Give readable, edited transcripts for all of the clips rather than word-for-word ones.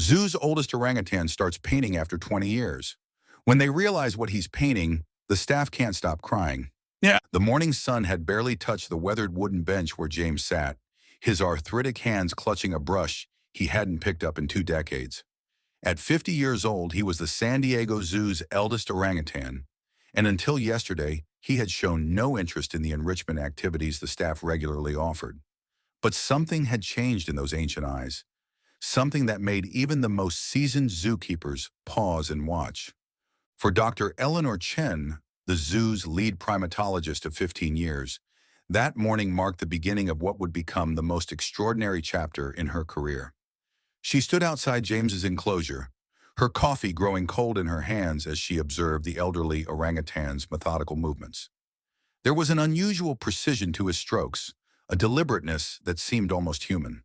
Zoo's oldest orangutan starts painting after 20 years. When they realize what he's painting, the staff can't stop crying. Yeah. The morning sun had barely touched the weathered wooden bench where James sat, his arthritic hands clutching a brush he hadn't picked up in 2 decades. At 50 years old, he was the San Diego Zoo's eldest orangutan, and until yesterday, he had shown no interest in the enrichment activities the staff regularly offered. But something had changed in those ancient eyes, something that made even the most seasoned zookeepers pause and watch. For Dr. Eleanor Chen, the zoo's lead primatologist of 15 years, that morning marked the beginning of what would become the most extraordinary chapter in her career. She stood outside James's enclosure, her coffee growing cold in her hands as she observed the elderly orangutan's methodical movements. There was an unusual precision to his strokes, a deliberateness that seemed almost human.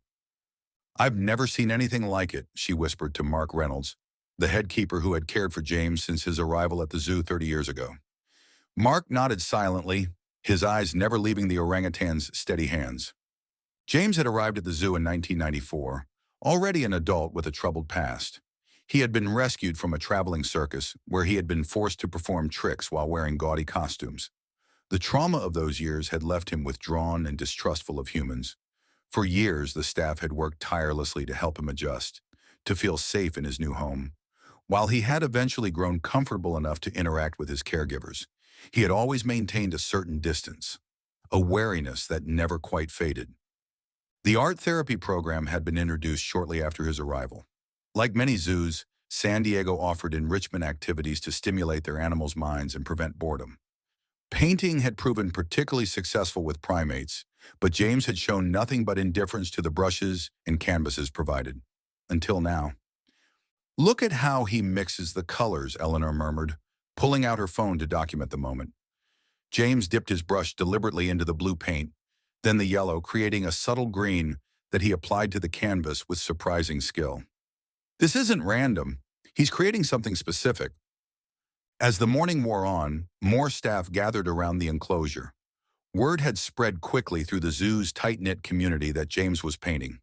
"I've never seen anything like it," she whispered to Mark Reynolds, the head keeper who had cared for James since his arrival at the zoo 30 years ago. Mark nodded silently, his eyes never leaving the orangutan's steady hands. James had arrived at the zoo in 1994, already an adult with a troubled past. He had been rescued from a traveling circus where he had been forced to perform tricks while wearing gaudy costumes. The trauma of those years had left him withdrawn and distrustful of humans. For years, the staff had worked tirelessly to help him adjust, to feel safe in his new home. While he had eventually grown comfortable enough to interact with his caregivers, he had always maintained a certain distance, a wariness that never quite faded. The art therapy program had been introduced shortly after his arrival. Like many zoos, San Diego offered enrichment activities to stimulate their animals' minds and prevent boredom. Painting had proven particularly successful with primates, but James had shown nothing but indifference to the brushes and canvases provided. Until now. "Look at how he mixes the colors," Eleanor murmured, pulling out her phone to document the moment. James dipped his brush deliberately into the blue paint, then the yellow, creating a subtle green that he applied to the canvas with surprising skill. "This isn't random. He's creating something specific." As the morning wore on, more staff gathered around the enclosure. Word had spread quickly through the zoo's tight-knit community that James was painting.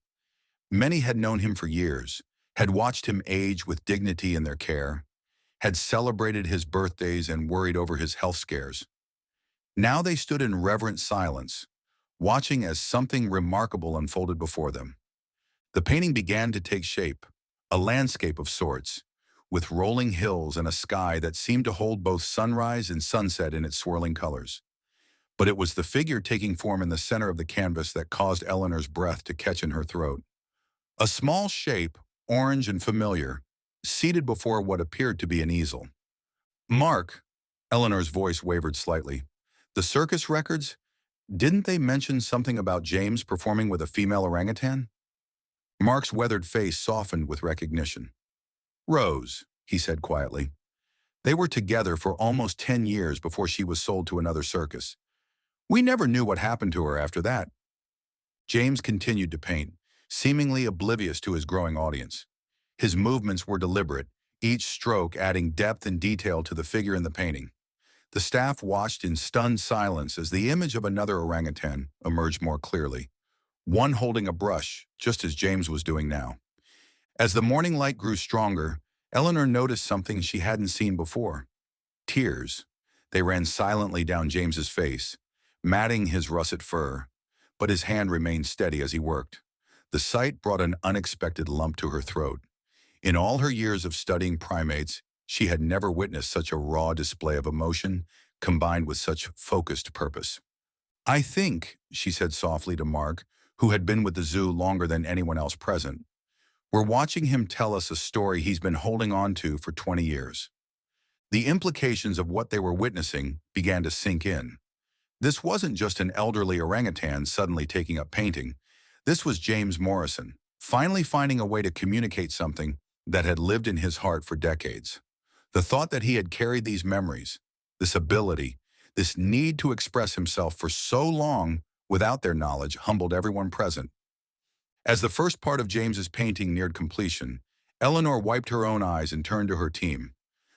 Many had known him for years, had watched him age with dignity in their care, had celebrated his birthdays and worried over his health scares. Now they stood in reverent silence, watching as something remarkable unfolded before them. The painting began to take shape, a landscape of sorts, with rolling hills and a sky that seemed to hold both sunrise and sunset in its swirling colors. But it was the figure taking form in the center of the canvas that caused Eleanor's breath to catch in her throat. A small shape, orange and familiar, seated before what appeared to be an easel. "Mark," Eleanor's voice wavered slightly, "the circus records, didn't they mention something about James performing with a female orangutan?" Mark's weathered face softened with recognition. "Rose," he said quietly. "They were together for almost 10 years before she was sold to another circus. We never knew what happened to her after that." James continued to paint, seemingly oblivious to his growing audience. His movements were deliberate, each stroke adding depth and detail to the figure in the painting. The staff watched in stunned silence as the image of another orangutan emerged more clearly, one holding a brush, just as James was doing now. As the morning light grew stronger, Eleanor noticed something she hadn't seen before. Tears. They ran silently down James's face, matting his russet fur, but his hand remained steady as he worked. The sight brought an unexpected lump to her throat. In all her years of studying primates, she had never witnessed such a raw display of emotion combined with such focused purpose. "I think," she said softly to Mark, who had been with the zoo longer than anyone else present, "we're watching him tell us a story he's been holding on to for 20 years. The implications of what they were witnessing began to sink in. This wasn't just an elderly orangutan suddenly taking up painting. This was James Morrison, finally finding a way to communicate something that had lived in his heart for decades. The thought that he had carried these memories, this ability, this need to express himself for so long without their knowledge humbled everyone present. As the first part of James's painting neared completion, Eleanor wiped her own eyes and turned to her team.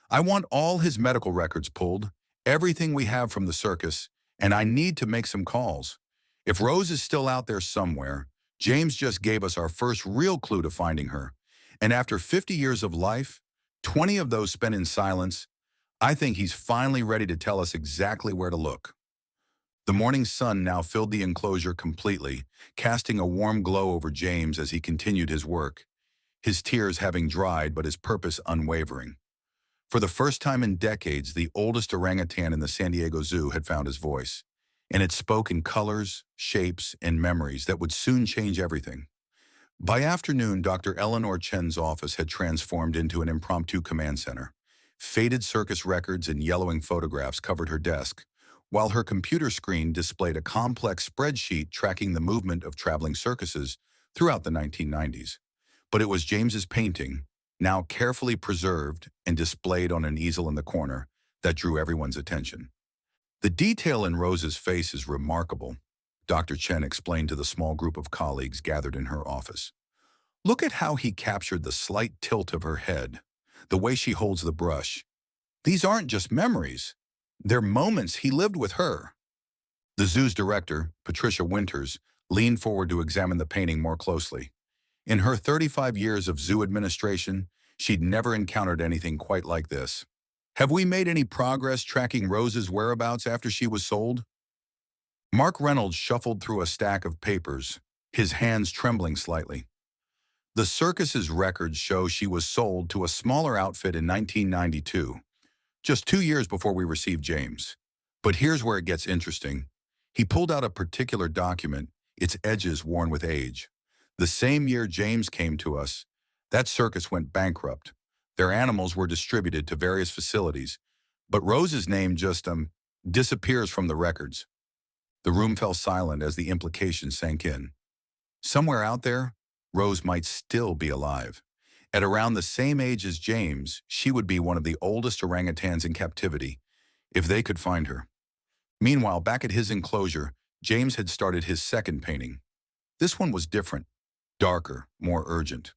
"I want all his medical records pulled, everything we have from the circus, and I need to make some calls. If Rose is still out there somewhere, James just gave us our first real clue to finding her. And after 50 years of life, 20 of those spent in silence, I think he's finally ready to tell us exactly where to look. The morning sun now filled the enclosure completely, casting a warm glow over James as he continued his work, his tears having dried but his purpose unwavering. For the first time in decades, the oldest orangutan in the San Diego Zoo had found his voice, and it spoke in colors, shapes, and memories that would soon change everything. By afternoon, Dr. Eleanor Chen's office had transformed into an impromptu command center. Faded circus records and yellowing photographs covered her desk, while her computer screen displayed a complex spreadsheet tracking the movement of traveling circuses throughout the 1990s. But it was James's painting, now carefully preserved and displayed on an easel in the corner, that drew everyone's attention. The detail in Rose's face is remarkable, Dr. Chen explained to the small group of colleagues gathered in her office. Look at how he captured the slight tilt of her head, the way she holds the brush. These aren't just memories. They're moments he lived with her. The zoo's director, Patricia Winters, leaned forward to examine the painting more closely. In her 35 years of zoo administration, she'd never encountered anything quite like this. Have we made any progress tracking Rose's whereabouts after she was sold? Mark Reynolds shuffled through a stack of papers, his hands trembling slightly. The circus's records show she was sold to a smaller outfit in 1992, just 2 years before we received James. But here's where it gets interesting. He pulled out a particular document, its edges worn with age. The same year James came to us, that circus went bankrupt. Their animals were distributed to various facilities, but Rose's name just disappears from the records. The room fell silent as the implication sank in. Somewhere out there, Rose might still be alive. At around the same age as James, she would be one of the oldest orangutans in captivity, if they could find her. Meanwhile, back at his enclosure, James had started his second painting. This one was different, darker, more urgent.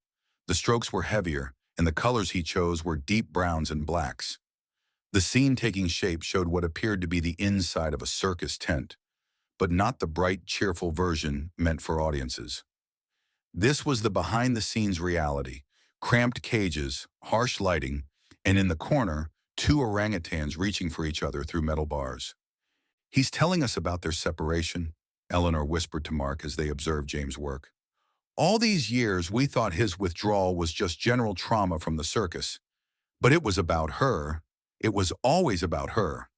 The strokes were heavier, and the colors he chose were deep browns and blacks. The scene taking shape showed what appeared to be the inside of a circus tent, but not the bright, cheerful version meant for audiences. This was the behind-the-scenes reality: cramped cages, harsh lighting, and in the corner, 2 orangutans reaching for each other through metal bars. He's telling us about their separation, Eleanor whispered to Mark as they observed James' work. All these years, we thought his withdrawal was just general trauma from the circus. But it was about her. It was always about her.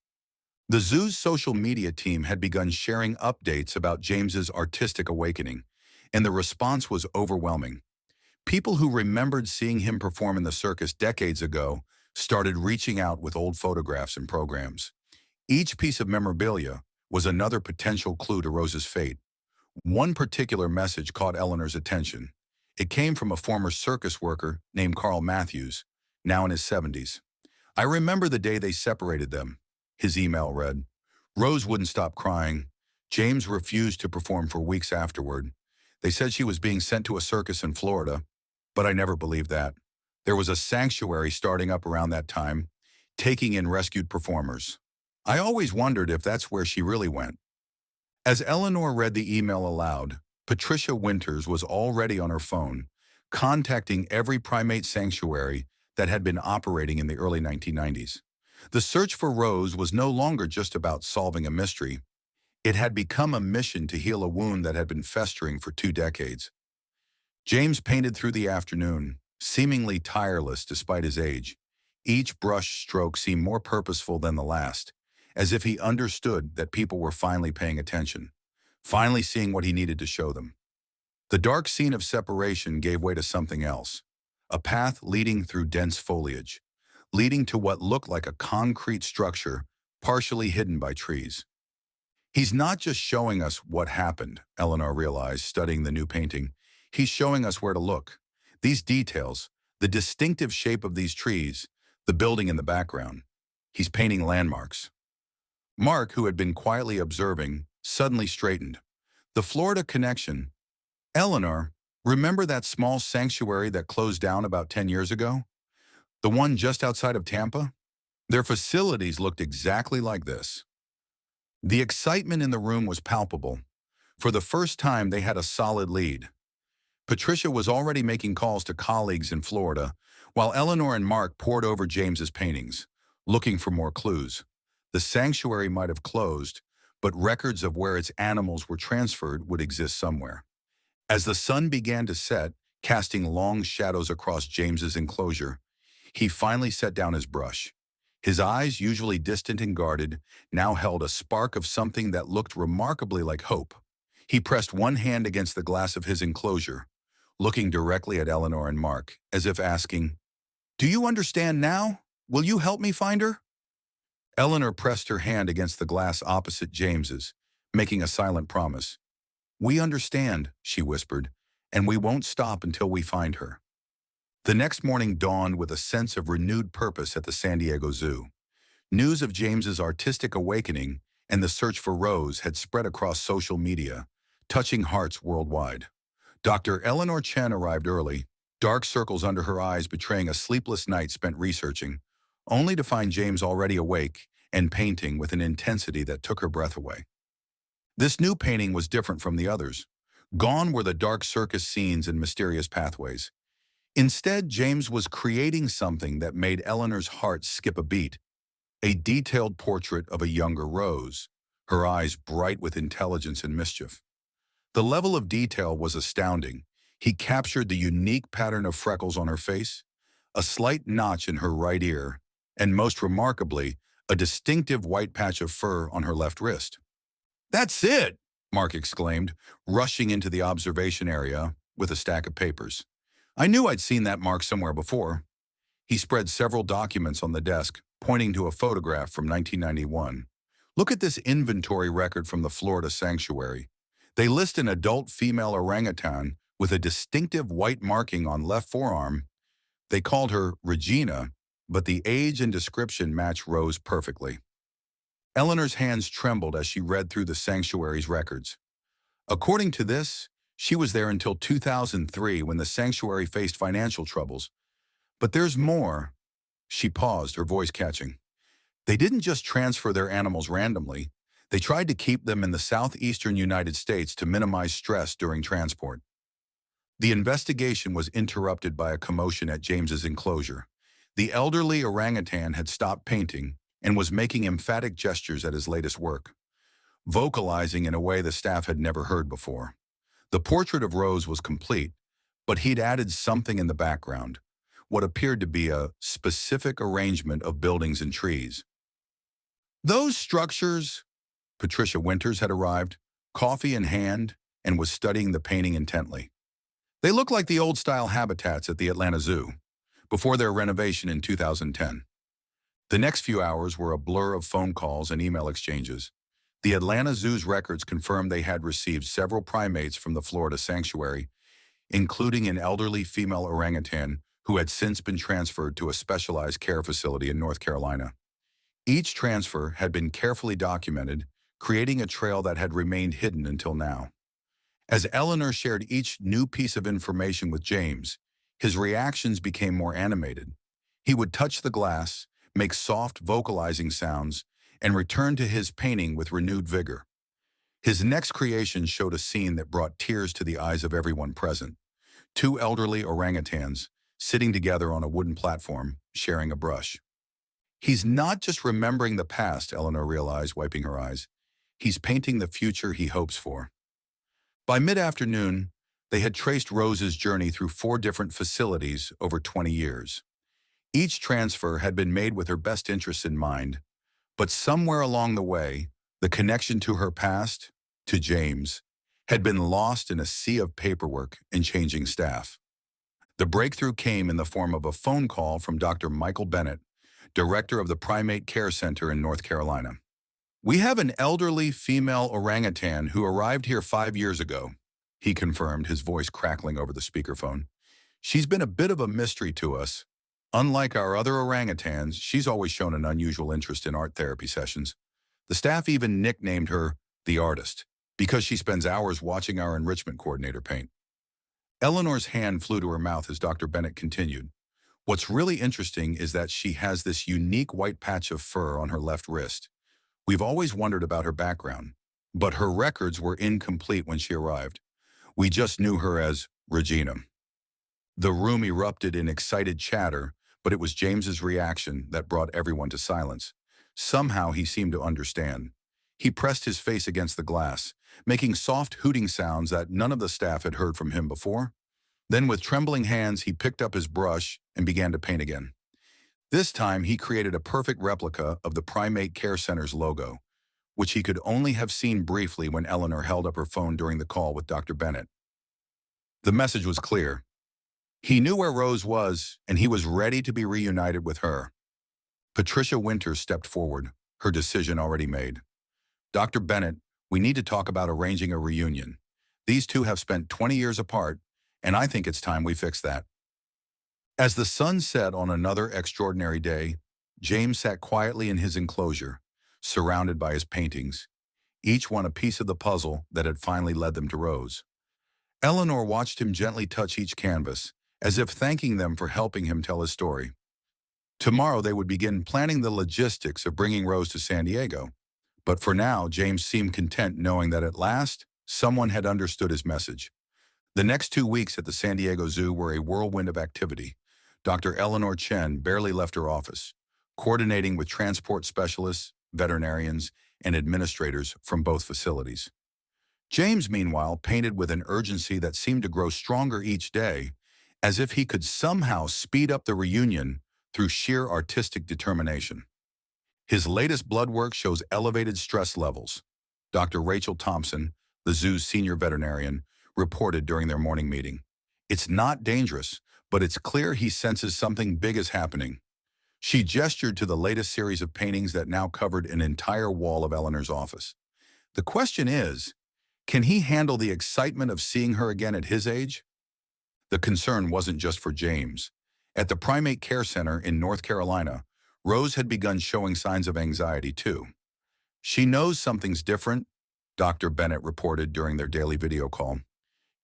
The zoo's social media team had begun sharing updates about James's artistic awakening, and the response was overwhelming. People who remembered seeing him perform in the circus decades ago started reaching out with old photographs and programs. Each piece of memorabilia was another potential clue to Rose's fate. One particular message caught Eleanor's attention. It came from a former circus worker named Carl Matthews, now in his 70s. I remember the day they separated them, his email read. Rose wouldn't stop crying. James refused to perform for weeks afterward. They said she was being sent to a circus in Florida, but I never believed that. There was a sanctuary starting up around that time, taking in rescued performers. I always wondered if that's where she really went. As Eleanor read the email aloud, Patricia Winters was already on her phone, contacting every primate sanctuary that had been operating in the early 1990s. The search for Rose was no longer just about solving a mystery. It had become a mission to heal a wound that had been festering for 2 decades. James painted through the afternoon, seemingly tireless despite his age. Each brush stroke seemed more purposeful than the last, as if he understood that people were finally paying attention, finally seeing what he needed to show them. The dark scene of separation gave way to something else, a path leading through dense foliage, leading to what looked like a concrete structure partially hidden by trees. He's not just showing us what happened, Eleanor realized, studying the new painting. He's showing us where to look. These details, the distinctive shape of these trees, the building in the background. He's painting landmarks. Mark, who had been quietly observing, suddenly straightened. The Florida connection. Eleanor, remember that small sanctuary that closed down about 10 years ago? The one just outside of Tampa? Their facilities looked exactly like this. The excitement in the room was palpable. For the first time, they had a solid lead. Patricia was already making calls to colleagues in Florida, while Eleanor and Mark pored over James's paintings, looking for more clues. The sanctuary might have closed, but records of where its animals were transferred would exist somewhere. As the sun began to set, casting long shadows across James's enclosure, he finally set down his brush. His eyes, usually distant and guarded, now held a spark of something that looked remarkably like hope. He pressed one hand against the glass of his enclosure, looking directly at Eleanor and Mark, as if asking, "Do you understand now? Will you help me find her?" Eleanor pressed her hand against the glass opposite James's, making a silent promise. "We understand," she whispered, "and we won't stop until we find her." The next morning dawned with a sense of renewed purpose at the San Diego Zoo. News of James's artistic awakening and the search for Rose had spread across social media, touching hearts worldwide. Dr. Eleanor Chen arrived early, dark circles under her eyes betraying a sleepless night spent researching, only to find James already awake and painting with an intensity that took her breath away. This new painting was different from the others. Gone were the dark circus scenes and mysterious pathways. Instead, James was creating something that made Eleanor's heart skip a beat, a detailed portrait of a younger Rose, her eyes bright with intelligence and mischief. The level of detail was astounding. He captured the unique pattern of freckles on her face, a slight notch in her right ear, and most remarkably, a distinctive white patch of fur on her left wrist. "That's it!" Mark exclaimed, rushing into the observation area with a stack of papers. "I knew I'd seen that mark somewhere before." He spread several documents on the desk, pointing to a photograph from 1991. "Look at this inventory record from the Florida sanctuary. They list an adult female orangutan with a distinctive white marking on left forearm. They called her Regina, but the age and description match Rose perfectly." Eleanor's hands trembled as she read through the sanctuary's records. According to this, she was there until 2003 when the sanctuary faced financial troubles. But there's more. She paused, her voice catching. They didn't just transfer their animals randomly. They tried to keep them in the southeastern United States to minimize stress during transport. The investigation was interrupted by a commotion at James's enclosure. The elderly orangutan had stopped painting and was making emphatic gestures at his latest work, vocalizing in a way the staff had never heard before. The portrait of Rose was complete, but he'd added something in the background, what appeared to be a specific arrangement of buildings and trees. "Those structures..." Patricia Winters had arrived, coffee in hand, and was studying the painting intently. "They look like the old-style habitats at the Atlanta Zoo, before their renovation in 2010. The next few hours were a blur of phone calls and email exchanges. The Atlanta Zoo's records confirmed they had received several primates from the Florida sanctuary, including an elderly female orangutan who had since been transferred to a specialized care facility in North Carolina. Each transfer had been carefully documented, creating a trail that had remained hidden until now. As Eleanor shared each new piece of information with James, his reactions became more animated. He would touch the glass, make soft vocalizing sounds, and return to his painting with renewed vigor. His next creation showed a scene that brought tears to the eyes of everyone present. Two elderly orangutans, sitting together on a wooden platform, sharing a brush. He's not just remembering the past, Eleanor realized, wiping her eyes. He's painting the future he hopes for. By mid-afternoon, they had traced Rose's journey through 4 different facilities over 20 years. Each transfer had been made with her best interests in mind, but somewhere along the way, the connection to her past, to James, had been lost in a sea of paperwork and changing staff. The breakthrough came in the form of a phone call from Dr. Michael Bennett, director of the Primate Care Center in North Carolina. "We have an elderly female orangutan who arrived here 5 years ago," he confirmed, his voice crackling over the speakerphone. "She's been a bit of a mystery to us. Unlike our other orangutans, she's always shown an unusual interest in art therapy sessions. The staff even nicknamed her the artist, because she spends hours watching our enrichment coordinator paint." Eleanor's hand flew to her mouth as Dr. Bennett continued. "What's really interesting is that she has this unique white patch of fur on her left wrist. We've always wondered about her background, but her records were incomplete when she arrived. We just knew her as Regina. The room erupted in excited chatter, but it was James's reaction that brought everyone to silence. Somehow he seemed to understand. He pressed his face against the glass, making soft hooting sounds that none of the staff had heard from him before. Then with trembling hands, he picked up his brush and began to paint again. This time, he created a perfect replica of the Primate Care Center's logo, which he could only have seen briefly when Eleanor held up her phone during the call with Dr. Bennett. The message was clear. He knew where Rose was, and he was ready to be reunited with her. Patricia Winters stepped forward, her decision already made. Dr. Bennett, we need to talk about arranging a reunion. These two have spent 20 years apart, and I think it's time we fix that. As the sun set on another extraordinary day, James sat quietly in his enclosure, surrounded by his paintings, each one a piece of the puzzle that had finally led them to Rose. Eleanor watched him gently touch each canvas, as if thanking them for helping him tell his story. Tomorrow they would begin planning the logistics of bringing Rose to San Diego. But for now, James seemed content knowing that at last, someone had understood his message. The next 2 weeks at the San Diego Zoo were a whirlwind of activity. Dr. Eleanor Chen barely left her office, coordinating with transport specialists, veterinarians, and administrators from both facilities. James, meanwhile, painted with an urgency that seemed to grow stronger each day, as if he could somehow speed up the reunion through sheer artistic determination. His latest blood work shows elevated stress levels. Dr. Rachel Thompson, the zoo's senior veterinarian, reported during their morning meeting. It's not dangerous, but it's clear he senses something big is happening. She gestured to the latest series of paintings that now covered an entire wall of Eleanor's office. The question is, can he handle the excitement of seeing her again at his age? The concern wasn't just for James. At the Primate Care Center in North Carolina, Rose had begun showing signs of anxiety too. She knows something's different, Dr. Bennett reported during their daily video call.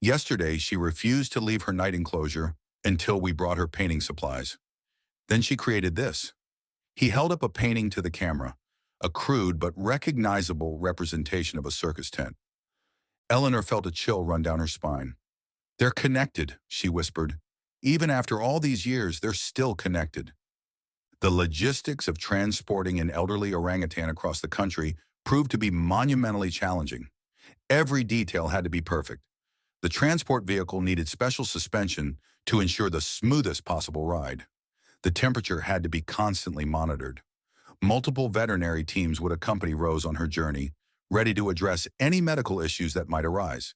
Yesterday, she refused to leave her night enclosure until we brought her painting supplies. Then she created this. He held up a painting to the camera, a crude but recognizable representation of a circus tent. Eleanor felt a chill run down her spine. They're connected, she whispered. Even after all these years, they're still connected. The logistics of transporting an elderly orangutan across the country proved to be monumentally challenging. Every detail had to be perfect. The transport vehicle needed special suspension to ensure the smoothest possible ride. The temperature had to be constantly monitored. Multiple veterinary teams would accompany Rose on her journey, ready to address any medical issues that might arise.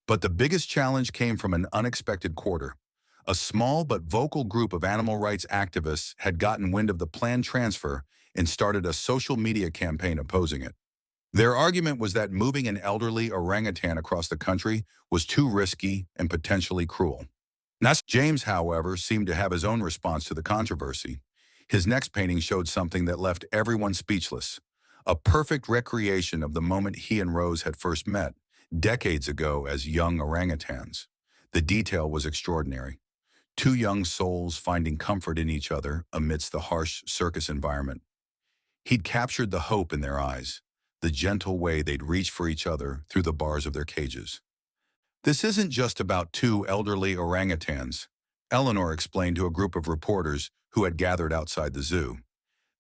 But the biggest challenge came from an unexpected quarter. A small but vocal group of animal rights activists had gotten wind of the planned transfer and started a social media campaign opposing it. Their argument was that moving an elderly orangutan across the country was too risky and potentially cruel. James, however, seemed to have his own response to the controversy. His next painting showed something that left everyone speechless, a perfect recreation of the moment he and Rose had first met, decades ago as young orangutans. The detail was extraordinary. Two young souls finding comfort in each other amidst the harsh circus environment. He'd captured the hope in their eyes, the gentle way they'd reach for each other through the bars of their cages. This isn't just about two elderly orangutans, Eleanor explained to a group of reporters who had gathered outside the zoo.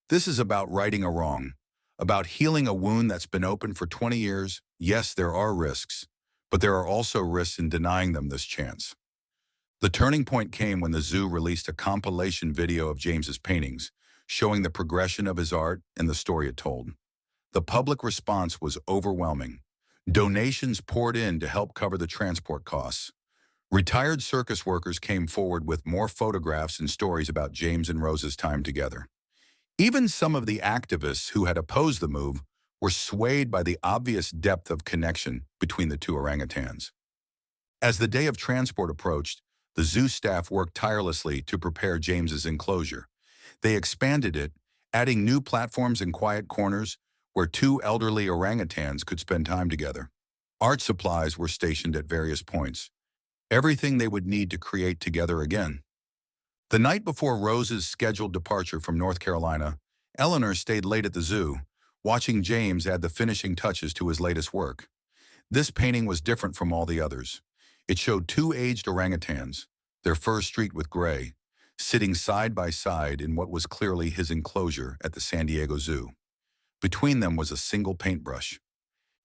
This is about righting a wrong, about healing a wound that's been open for 20 years. Yes, there are risks, but there are also risks in denying them this chance. The turning point came when the zoo released a compilation video of James's paintings, showing the progression of his art and the story it told. The public response was overwhelming. Donations poured in to help cover the transport costs. Retired circus workers came forward with more photographs and stories about James and Rose's time together. Even some of the activists who had opposed the move were swayed by the obvious depth of connection between the two orangutans. As the day of transport approached, the zoo staff worked tirelessly to prepare James's enclosure. They expanded it, adding new platforms and quiet corners where two elderly orangutans could spend time together. Art supplies were stationed at various points, everything they would need to create together again. The night before Rose's scheduled departure from North Carolina, Eleanor stayed late at the zoo, watching James add the finishing touches to his latest work. This painting was different from all the others. It showed two aged orangutans, their fur streaked with gray, sitting side by side in what was clearly his enclosure at the San Diego Zoo. Between them was a single paintbrush.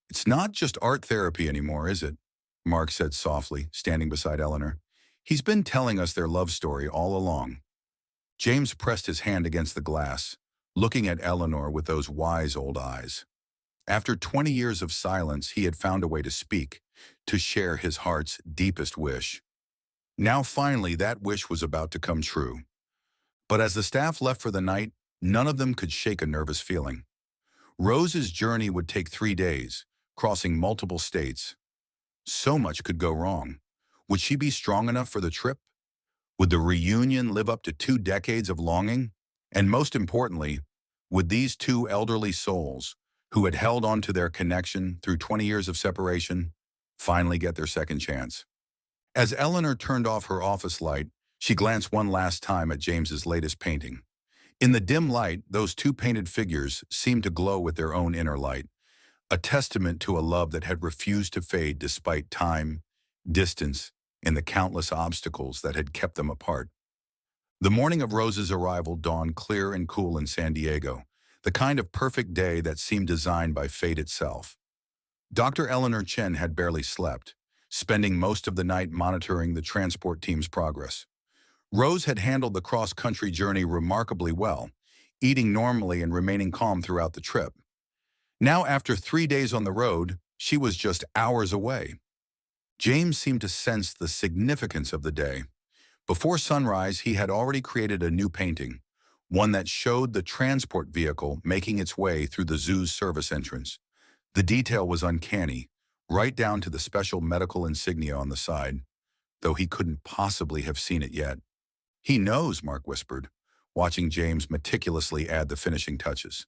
"It's not just art therapy anymore, is it?" Mark said softly, standing beside Eleanor. "He's been telling us their love story all along." James pressed his hand against the glass, looking at Eleanor with those wise old eyes. After 20 years of silence, he had found a way to speak, to share his heart's deepest wish. Now finally, that wish was about to come true. But as the staff left for the night, none of them could shake a nervous feeling. Rose's journey would take 3 days, crossing multiple states. So much could go wrong. Would she be strong enough for the trip? Would the reunion live up to 2 decades of longing? And most importantly, would these two elderly souls, who had held on to their connection through 20 years of separation, finally get their second chance? As Eleanor turned off her office light, she glanced one last time at James's latest painting. In the dim light, those two painted figures seemed to glow with their own inner light, a testament to a love that had refused to fade despite time, distance, and the countless obstacles that had kept them apart. The morning of Rose's arrival dawned clear and cool in San Diego, the kind of perfect day that seemed designed by fate itself. Dr. Eleanor Chen had barely slept, spending most of the night monitoring the transport team's progress. Rose had handled the cross-country journey remarkably well, eating normally and remaining calm throughout the trip. Now, after 3 days on the road, she was just hours away. James seemed to sense the significance of the day. Before sunrise, he had already created a new painting, one that showed the transport vehicle making its way through the zoo's service entrance. The detail was uncanny, right down to the special medical insignia on the side, though he couldn't possibly have seen it yet. "He knows," Mark whispered, watching James meticulously add the finishing touches.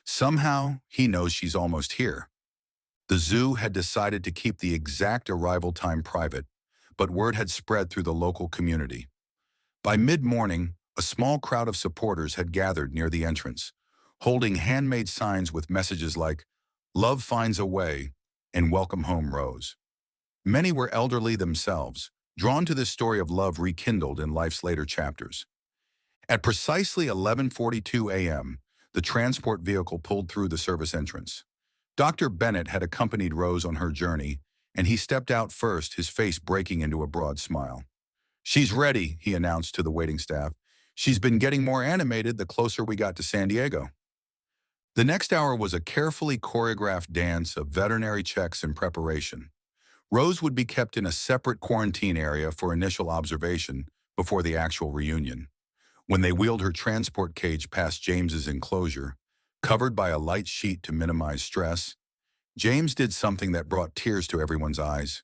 "Somehow, he knows she's almost here." The zoo had decided to keep the exact arrival time private, but word had spread through the local community. By mid-morning, a small crowd of supporters had gathered near the entrance, holding handmade signs with messages like, "Love finds a way," and "Welcome home, Rose." Many were elderly themselves, drawn to this story of love rekindled in life's later chapters. At precisely 11:42 a.m., the transport vehicle pulled through the service entrance. Dr. Bennett had accompanied Rose on her journey, and he stepped out first, his face breaking into a broad smile. "She's ready," he announced to the waiting staff. "She's been getting more animated the closer we got to San Diego." The next hour was a carefully choreographed dance of veterinary checks and preparation. Rose would be kept in a separate quarantine area for initial observation before the actual reunion. When they wheeled her transport cage past James's enclosure, covered by a light sheet to minimize stress, James did something that brought tears to everyone's eyes.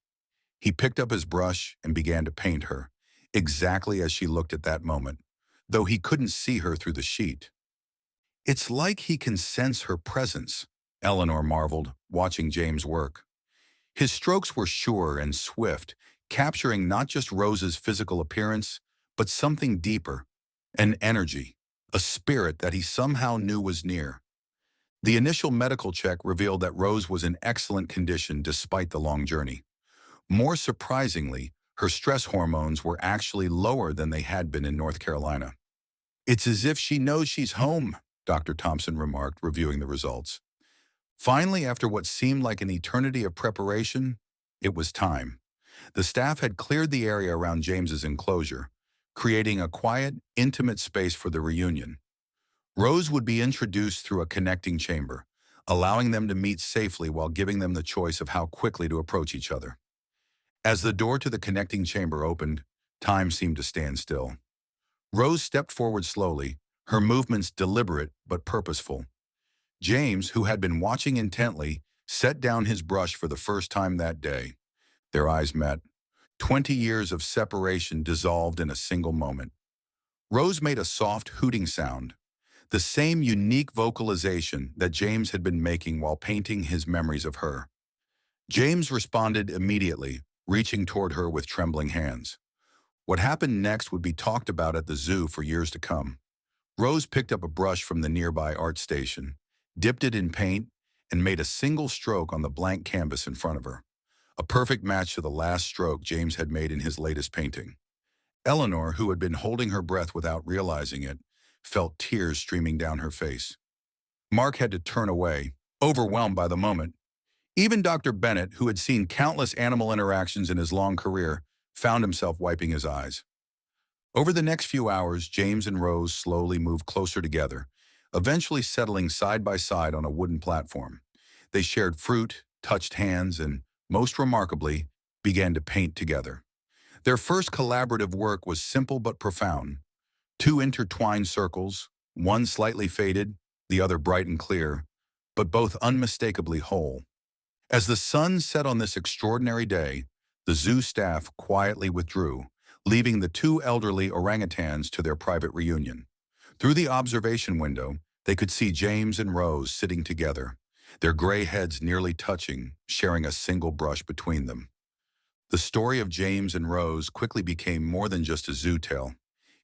He picked up his brush and began to paint her, exactly as she looked at that moment, though he couldn't see her through the sheet. "It's like he can sense her presence," Eleanor marveled, watching James work. His strokes were sure and swift, capturing not just Rose's physical appearance, but something deeper, an energy, a spirit that he somehow knew was near. The initial medical check revealed that Rose was in excellent condition despite the long journey. More surprisingly, her stress hormones were actually lower than they had been in North Carolina. "It's as if she knows she's home," Dr. Thompson remarked, reviewing the results. Finally, after what seemed like an eternity of preparation, it was time. The staff had cleared the area around James's enclosure, creating a quiet, intimate space for the reunion. Rose would be introduced through a connecting chamber, allowing them to meet safely while giving them the choice of how quickly to approach each other. As the door to the connecting chamber opened, time seemed to stand still. Rose stepped forward slowly, her movements deliberate but purposeful. James, who had been watching intently, set down his brush for the first time that day. Their eyes met. 20 years of separation dissolved in a single moment. Rose made a soft hooting sound, the same unique vocalization that James had been making while painting his memories of her. James responded immediately, reaching toward her with trembling hands. What happened next would be talked about at the zoo for years to come. Rose picked up a brush from the nearby art station, dipped it in paint, and made a single stroke on the blank canvas in front of her. a perfect match to the last stroke James had made in his latest painting. Eleanor, who had been holding her breath without realizing it, felt tears streaming down her face. Mark had to turn away, overwhelmed by the moment. Even Dr. Bennett, who had seen countless animal interactions in his long career, found himself wiping his eyes. Over the next few hours, James and Rose slowly moved closer together, eventually settling side by side on a wooden platform. They shared fruit, touched hands, and, most remarkably, began to paint together. Their first collaborative work was simple but profound. Two intertwined circles, one slightly faded, the other bright and clear, but both unmistakably whole. As the sun set on this extraordinary day, the zoo staff quietly withdrew, leaving the two elderly orangutans to their private reunion. Through the observation window, they could see James and Rose sitting together, their gray heads nearly touching, sharing a single brush between them. The story of James and Rose quickly became more than just a zoo tale.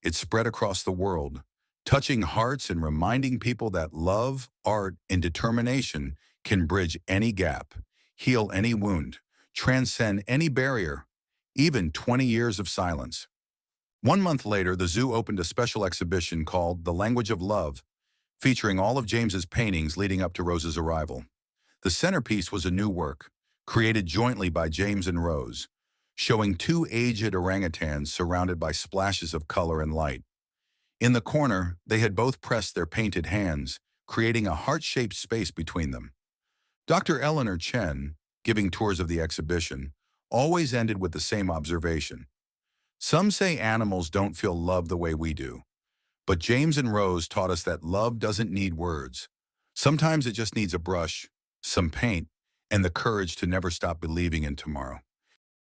It spread across the world, touching hearts and reminding people that love, art, and determination can bridge any gap, heal any wound, transcend any barrier, even 20 years of silence. 1 month later, the zoo opened a special exhibition called The Language of Love, featuring all of James's paintings leading up to Rose's arrival. The centerpiece was a new work, created jointly by James and Rose, showing two aged orangutans surrounded by splashes of color and light. In the corner, they had both pressed their painted hands, creating a heart-shaped space between them. Dr. Eleanor Chen, giving tours of the exhibition, always ended with the same observation. Some say animals don't feel love the way we do, but James and Rose taught us that love doesn't need words. Sometimes it just needs a brush, some paint, and the courage to never stop believing in tomorrow.